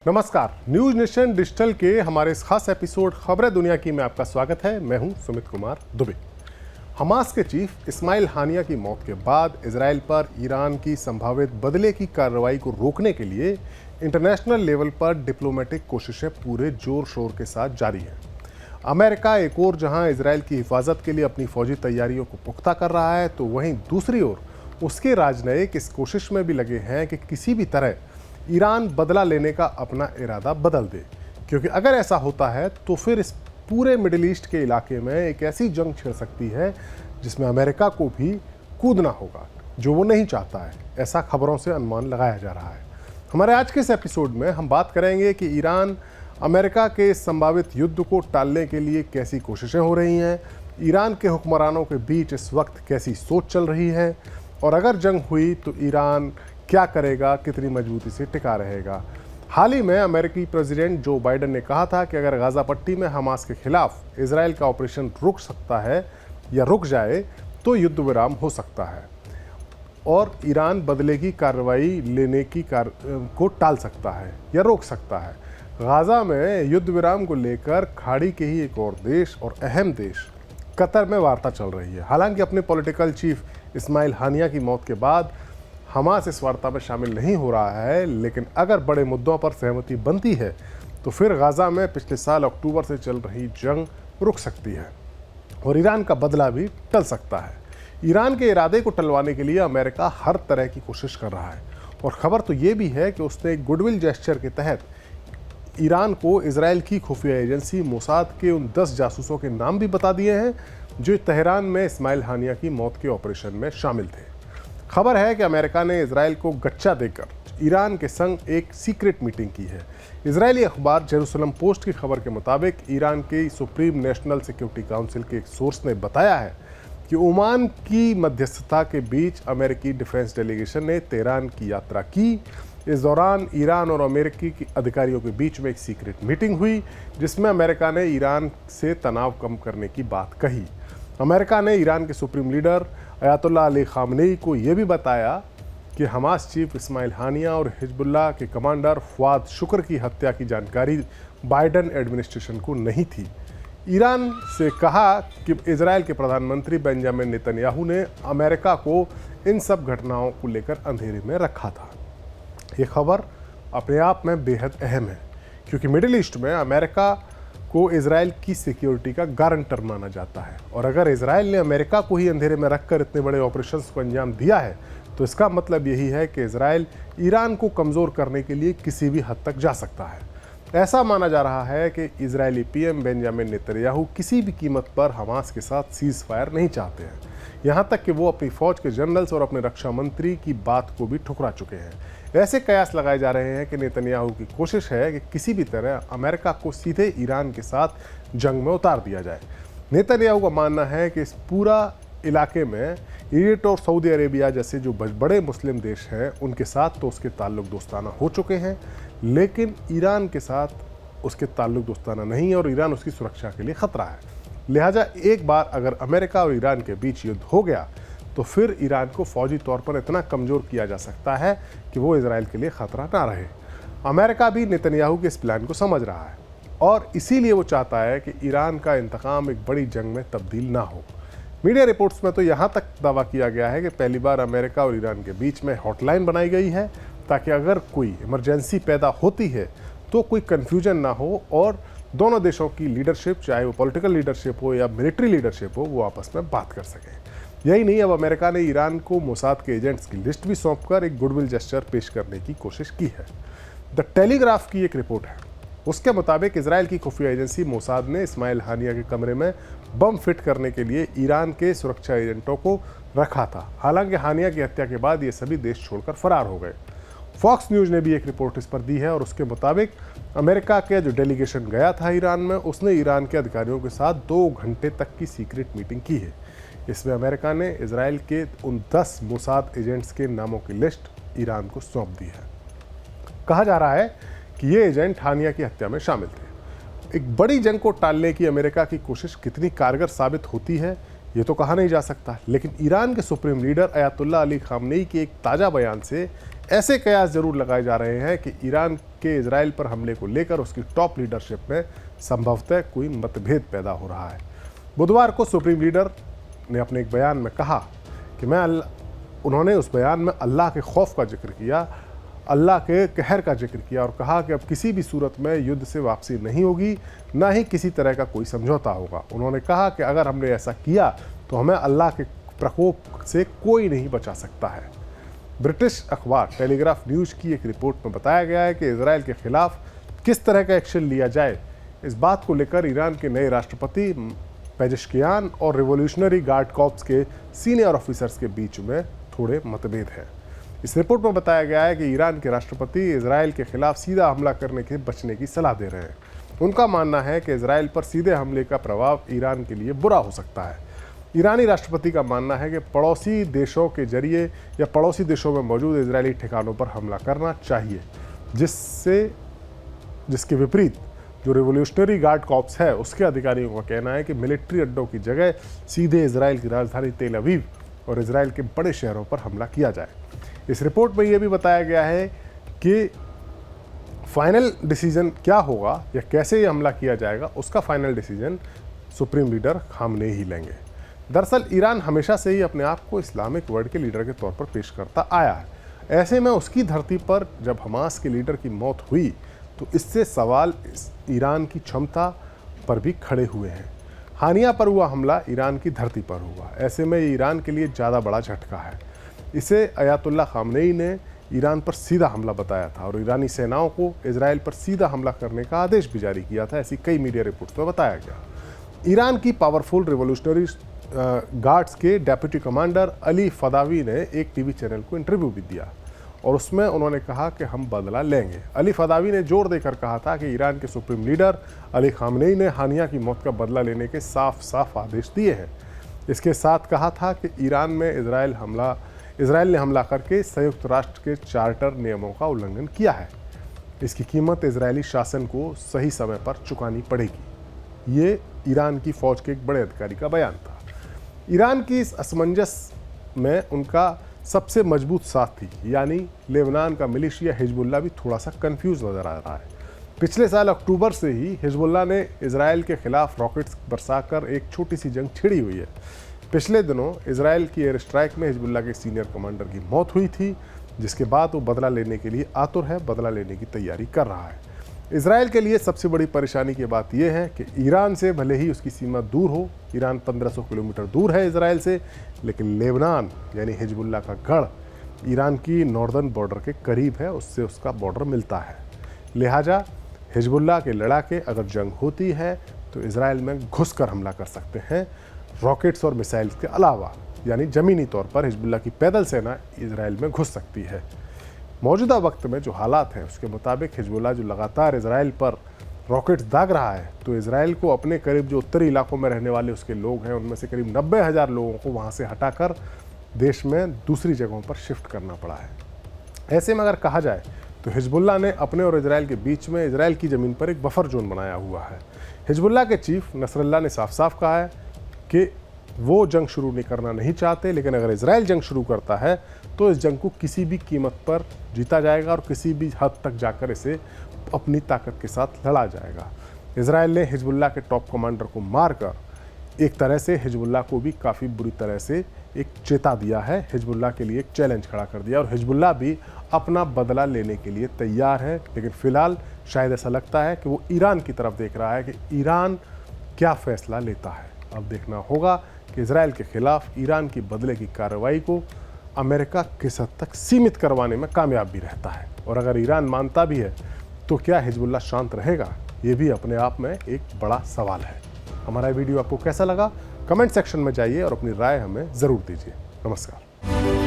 नमस्कार, news nation digital के हमारे इस खास एपिसोड खबरें दुनिया की में आपका स्वागत है। मैं हूं सुमित कुमार दुबे। हमास के चीफ इस्माइल हानिया की मौत के बाद इजराइल पर ईरान की संभावित बदले की कार्रवाई को रोकने के लिए इंटरनेशनल लेवल पर डिप्लोमेटिक कोशिशें पूरे जोर शोर के साथ जारी हैं। अमेरिका एक ओर जहां इजराइल की हिफाजत के लिए अपनी फौजी तैयारियों को पुख्ता कर रहा है, तो वहीं दूसरी ओर उसके राजनयिक इस कोशिश में भी लगे हैं कि किसी भी तरह ईरान बदला लेने का अपना इरादा बदल दे, क्योंकि अगर ऐसा होता है तो फिर इस पूरे मिडिल ईस्ट के इलाके में एक ऐसी जंग छिड़ सकती है जिसमें अमेरिका को भी कूदना होगा, जो वो नहीं चाहता है। ऐसा खबरों से अनुमान लगाया जा रहा है। हमारे आज के इस एपिसोड में हम बात करेंगे कि ईरान अमेरिका के इस संभावित युद्ध को टालने के लिए कैसी कोशिशें हो रही हैं, ईरान के हुक्मरानों के बीच इस वक्त कैसी सोच चल रही है, और अगर जंग हुई तो ईरान क्या करेगा, कितनी मजबूती से टिका रहेगा। हाल ही में अमेरिकी प्रेसिडेंट जो बाइडेन ने कहा था कि अगर गाज़ा पट्टी में हमास के खिलाफ इजराइल का ऑपरेशन रुक सकता है या रुक जाए तो युद्ध विराम हो सकता है और ईरान बदले की कार्रवाई लेने की को टाल सकता है या रोक सकता है। गाज़ा में युद्ध विराम को लेकर खाड़ी के ही एक और देश और अहम देश कतर में वार्ता चल रही है। हालांकि अपने पॉलिटिकल चीफ इस्माइल हानिया की मौत के बाद हमास इस वार्ता में शामिल नहीं हो रहा है, लेकिन अगर बड़े मुद्दों पर सहमति बनती है तो फिर गाज़ा में पिछले साल अक्टूबर से चल रही जंग रुक सकती है और ईरान का बदला भी टल सकता है। ईरान के इरादे को टलवाने के लिए अमेरिका हर तरह की कोशिश कर रहा है और खबर तो ये भी है कि उसने एक गुडविल जेस्चर के तहत ईरान को इजराइल की खुफिया एजेंसी मोसाद के उन 10 जासूसों के नाम भी बता दिए हैं जो तेहरान में इस्माइल हानिया की मौत के ऑपरेशन में शामिल थे। खबर है कि अमेरिका ने इजराइल को गच्चा देकर ईरान के संग एक सीक्रेट मीटिंग की है। इजरायली अखबार जेरूसलम पोस्ट की खबर के मुताबिक ईरान के सुप्रीम नेशनल सिक्योरिटी काउंसिल के एक सोर्स ने बताया है कि ओमान की मध्यस्थता के बीच अमेरिकी डिफेंस डेलीगेशन ने तेहरान की यात्रा की। इस दौरान ईरान और अमेरिकी के अधिकारियों के बीच में एक सीक्रेट मीटिंग हुई जिसमें अमेरिका ने ईरान से तनाव कम करने की बात कही। अमेरिका ने ईरान के supreme leader Ayatollah Ali Khamenei को यह भी बताया कि हमास चीफ इस्माइल हानिया और हिजबुल्लाह के कमांडर फवाद शुक्र की हत्या की जानकारी बाइडेन एडमिनिस्ट्रेशन को नहीं थी। ईरान से कहा कि इजराइल के प्रधानमंत्री बेंजामिन नेतन्याहू ने अमेरिका को इन सब घटनाओं को लेकर अंधेरे में रखा था। ये खबर अपने आप में बेहद अहम है, क्योंकि मिडिल ईस्ट में अमेरिका को इजराइल की सिक्योरिटी का गारंटर माना जाता है और अगर इजराइल ने अमेरिका को ही अंधेरे में रखकर इतने बड़े ऑपरेशंस को अंजाम दिया है तो इसका मतलब यही है कि इजराइल ईरान को कमज़ोर करने के लिए किसी भी हद तक जा सकता है। ऐसा माना जा रहा है कि इजरायली पीएम बेंजामिन नेतन्याहू किसी भी कीमत पर हमास के साथ सीज़ फायर नहीं चाहते हैं, यहाँ तक कि वो अपनी फ़ौज के जनरल्स और अपने रक्षा मंत्री की बात को भी ठुकरा चुके हैं। ऐसे कयास लगाए जा रहे हैं कि नेतन्याहू की कोशिश है कि किसी भी तरह अमेरिका को सीधे ईरान के साथ जंग में उतार दिया जाए। नेतन्याहू का मानना है कि इस पूरा इलाके में इजिप्ट और सऊदी अरेबिया जैसे जो बड़े मुस्लिम देश हैं उनके साथ तो उसके ताल्लुक दोस्ताना हो चुके हैं, लेकिन ईरान के साथ उसके ताल्लुक दोस्ताना नहीं है और ईरान उसकी सुरक्षा के लिए ख़तरा है। लिहाजा एक बार अगर अमेरिका और ईरान के बीच युद्ध हो गया तो फिर ईरान को फौजी तौर पर इतना कमज़ोर किया जा सकता है कि वो इजराइल के लिए ख़तरा ना रहे। अमेरिका भी नेतन्याहू के इस प्लान को समझ रहा है और इसीलिए वो चाहता है कि ईरान का इंतकाम एक बड़ी जंग में तब्दील ना हो। मीडिया रिपोर्ट्स में तो यहाँ तक दावा किया गया है कि पहली बार अमेरिका और ईरान के बीच में हॉटलाइन बनाई गई है ताकि अगर कोई इमरजेंसी पैदा होती है तो कोई कन्फ्यूजन ना हो और दोनों देशों की लीडरशिप, चाहे वो पॉलिटिकल लीडरशिप हो या मिलिट्री लीडरशिप हो, वो आपस में बात कर सकें। यही नहीं, अब अमेरिका ने ईरान को मोसाद के एजेंट्स की लिस्ट भी सौंपकर एक गुडविल जेस्चर पेश करने की कोशिश की है। द टेलीग्राफ की एक रिपोर्ट है, उसके मुताबिक इजराइल की खुफिया एजेंसी मोसाद ने इस्माइल हानिया के कमरे में बम फिट करने के लिए ईरान के सुरक्षा एजेंटों को रखा था। हालांकि हानिया की हत्या के बाद ये सभी देश छोड़कर फरार हो गए। फॉक्स न्यूज़ ने भी एक रिपोर्ट इस पर दी है और उसके मुताबिक अमेरिका के जो डेलीगेशन गया था ईरान में, उसने ईरान के अधिकारियों के साथ 2 घंटे तक की सीक्रेट मीटिंग की है। इसमें अमेरिका ने इजराइल के उन 10 मोसाद एजेंट्स के नामों की लिस्ट ईरान को सौंप दी है। कहा जा रहा है कि ये एजेंट हानिया की हत्या में शामिल थे। एक बड़ी जंग को टालने की अमेरिका की कोशिश कितनी कारगर साबित होती है ये तो कहा नहीं जा सकता, लेकिन ईरान के supreme leader Ayatollah Ali Khamenei के एक ताज़ा बयान से ऐसे कयास जरूर लगाए जा रहे हैं कि ईरान के इजराइल पर हमले को लेकर उसकी टॉप लीडरशिप में संभवतः कोई मतभेद पैदा हो रहा है। बुधवार को सुप्रीम लीडर ने अपने एक बयान में कहा कि उन्होंने उस बयान में अल्लाह के खौफ का जिक्र किया, अल्लाह के कहर का जिक्र किया और कहा कि अब किसी भी सूरत में युद्ध से वापसी नहीं होगी, ना ही किसी तरह का कोई समझौता होगा। उन्होंने कहा कि अगर हमने ऐसा किया तो हमें अल्लाह के प्रकोप से कोई नहीं बचा सकता है। ब्रिटिश अखबार टेलीग्राफ न्यूज़ की एक रिपोर्ट में बताया गया है कि इजराइल के खिलाफ किस तरह का एक्शन लिया जाए, इस बात को लेकर ईरान के नए राष्ट्रपति पेजेश्कियान और रिवॉल्यूशनरी गार्ड कॉर्प्स के सीनियर ऑफिसर्स के बीच में थोड़े मतभेद हैं। इस रिपोर्ट में बताया गया है कि ईरान के राष्ट्रपति इजराइल के खिलाफ सीधा हमला करने के बचने की सलाह दे रहे हैं। उनका मानना है कि इजराइल पर सीधे हमले का प्रभाव ईरान के लिए बुरा हो सकता है। ईरानी राष्ट्रपति का मानना है कि पड़ोसी देशों के जरिए या पड़ोसी देशों में मौजूद इजरायली ठिकानों पर हमला करना चाहिए, जिसके विपरीत जो रिवॉल्यूशनरी गार्ड कॉर्प्स है उसके अधिकारियों का कहना है कि मिलिट्री अड्डों की जगह सीधे इजराइल की राजधानी तेल अवीव और इजराइल के बड़े शहरों पर हमला किया जाए। इस रिपोर्ट में यह भी बताया गया है कि फाइनल डिसीजन क्या होगा या कैसे ये हमला किया जाएगा, उसका final decision supreme leader Khamenei ही लेंगे। दरअसल ईरान हमेशा से ही अपने आप को इस्लामिक वर्ल्ड के लीडर के तौर पर पेश करता आया है। ऐसे में उसकी धरती पर जब हमास के लीडर की मौत हुई तो इससे सवाल ईरान की क्षमता पर भी खड़े हुए हैं। हानिया पर हुआ हमला ईरान की धरती पर हुआ, ऐसे में ईरान के लिए ज़्यादा बड़ा झटका है। इसे अयातुल्ला खामनेई ने ईरान पर सीधा हमला बताया था और ईरानी सेनाओं को इजराइल पर सीधा हमला करने का आदेश भी जारी किया था, ऐसी कई मीडिया रिपोर्ट्स में बताया गया। ईरान की पावरफुल रिवॉल्यूशनरी गार्ड्स के डेप्यूटी कमांडर अली फदावी ने एक टीवी चैनल को इंटरव्यू भी दिया और उसमें उन्होंने कहा कि हम बदला लेंगे। अली फदावी ने जोर देकर कहा था कि ईरान के सुप्रीम लीडर अली खामनेई ने हानिया की मौत का बदला लेने के साफ साफ आदेश दिए हैं। इसके साथ कहा था कि इजराइल ने हमला करके संयुक्त राष्ट्र के चार्टर नियमों का उल्लंघन किया है। इसकी कीमत इजरायली शासन को सही समय पर चुकानी पड़ेगी। ये ईरान की फौज के एक बड़े अधिकारी का बयान था। ईरान की इस असमंजस में उनका सबसे मजबूत साथी यानी लेबनान का मिलिशिया हिजबुल्लाह भी थोड़ा सा कंफ्यूज नजर आ रहा है। पिछले साल अक्टूबर से ही हिजबुल्लाह ने इजराइल के खिलाफ रॉकेट्स बरसाकर एक छोटी सी जंग छिड़ी हुई है। पिछले दिनों इजराइल की एयर स्ट्राइक में हिजबुल्लाह के सीनियर कमांडर की मौत हुई थी, जिसके बाद वो बदला लेने के लिए आतुर है, बदला लेने की तैयारी कर रहा है। इजराइल के लिए सबसे बड़ी परेशानी की बात यह है कि ईरान से भले ही उसकी सीमा दूर हो, ईरान 1500 किलोमीटर दूर है इजराइल से, लेकिन लेबनान यानी हिजबुल्लाह का गढ़ ईरान की नॉर्दर्न बॉर्डर के करीब है, उससे उसका बॉर्डर मिलता है। लिहाजा हिजबुल्लाह के लड़ाके अगर जंग होती है तो इजराइल में घुसकर हमला कर सकते हैं, रॉकेट्स और मिसाइल्स के अलावा, यानी ज़मीनी तौर पर हिजबुल्लाह की पैदल सेना इजराइल में घुस सकती है। मौजूदा वक्त में जो हालात हैं उसके मुताबिक हिजबुल्लाह जो लगातार इजराइल पर रॉकेट्स दाग रहा है, तो इजराइल को अपने करीब जो उत्तरी इलाकों में रहने वाले उसके लोग हैं उनमें से करीब 90,000 लोगों को वहाँ से हटाकर देश में दूसरी जगहों पर शिफ्ट करना पड़ा है। ऐसे में अगर कहा जाए तो हिजबुल्लाह ने अपने और इजराइल के बीच में इजराइल की ज़मीन पर एक बफर जोन बनाया हुआ है। हिजबुल्लाह के चीफ नसरल्लाह ने साफ साफ कहा है कि वो जंग शुरू नहीं करना नहीं चाहते, लेकिन अगर इजराइल जंग शुरू करता है तो इस जंग को किसी भी कीमत पर जीता जाएगा और किसी भी हद तक जाकर इसे अपनी ताकत के साथ लड़ा जाएगा। इजराइल ने हिजबुल्लाह के टॉप कमांडर को मारकर एक तरह से हिजबुल्लाह को भी काफ़ी बुरी तरह से एक चेता दिया है, हिजबुल्लाह के लिए एक चैलेंज खड़ा कर दिया और हिजबुल्लाह भी अपना बदला लेने के लिए तैयार है। लेकिन फ़िलहाल शायद ऐसा लगता है कि वो ईरान की तरफ देख रहा है कि ईरान क्या फ़ैसला लेता है। अब देखना होगा कि इजराइल के खिलाफ ईरान की बदले की कार्रवाई को अमेरिका किस हद तक सीमित करवाने में कामयाब भी रहता है, और अगर ईरान मानता भी है तो क्या हिजबुल्लाह शांत रहेगा, ये भी अपने आप में एक बड़ा सवाल है। हमारा वीडियो आपको कैसा लगा कमेंट सेक्शन में जाइए और अपनी राय हमें ज़रूर दीजिए। नमस्कार।